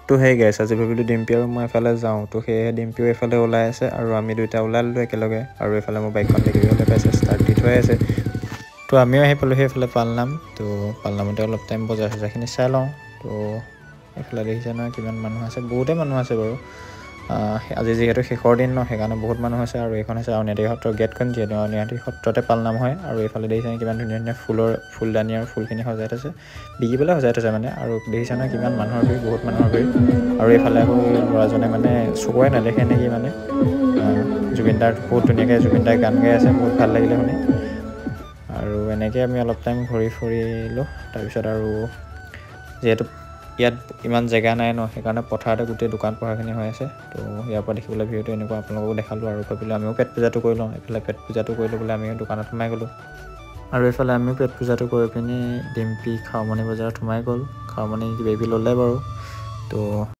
তো সেই গাইছ আজি ভাবিলোঁ ডিম্পি আৰু মই এফালে যাওঁ। তো সেয়েহে ডিম্পিও এফালে ওলাই আছে আৰু আমি দুয়োটা ওলাই ল'লোঁ একেলগে। আৰু এইফালে মোৰ বাইকখন দেখিবলৈ পাইছে ষ্টাৰ্ট দি থৈ আছে। তো আমিও আহি পালোঁ সেইফালে পালনাম। তো পালনামতে অলপ টাইম বজাৰ চজাৰখিনি চাই লওঁ। তো এইফালে দেখিছে নহয় কিমান মানুহ আছে, বহুতেই মানুহ আছে বাৰু। আজি যিহেতু শেষৰ দিন ন, সেইকাৰণে বহুত মানুহ আছে। আৰু এইখন হৈছে আউনীআটী সত্ৰৰ গেটখন, যিহেতু আউনীআটী সত্ৰতে পালনাম হয়। আৰু এইফালে দেখিছে কিমান ধুনীয়া ধুনীয়া ফুলদানি আৰু ফুলখিনি সজাই থৈছে, বিকিবলৈ সজাই থৈছে মানে। আৰু দেখিছে নহয় কিমান মানুহৰ ভিৰ, বহুত মানুহৰ ভিৰ। আৰু এইফালে আকৌ এই ল'ৰাজনে মানে চকুৰে নেদেখে নেকি মানে জুবিনদাৰ বহুত ধুনীয়াকৈ জুবিনদাই গান গাই আছে, বহুত ভাল লাগিলে শুনি। আৰু এনেকৈ আমি অলপ টাইম ঘূৰি ফুৰিলোঁ। তাৰপিছত আৰু যিহেতু ইয়াত ইমান জেগা নাই ন, সেইকাৰণে পথাৰতে গোটেই দোকান পোহাৰখিনি হৈ আছে। তো ইয়াৰ পৰা দেখিবলৈ ভিউটো এনেকুৱা, আপোনালোককো দেখালোঁ। আৰু ভাবিলোঁ আমিও পেট পূজাটো কৰি লওঁ। এইফালে পেট পূজাটো কৰি লৈ পেলাই আমিও দোকানত সোমাই গ'লোঁ। আৰু এইফালে আমিও পেট পূজাটো কৰি পিনি ডিম্পি খাওমনি বজাৰত সোমাই গ'ল। খাওমনি কিবাকিবি ল'লে বাৰু। তো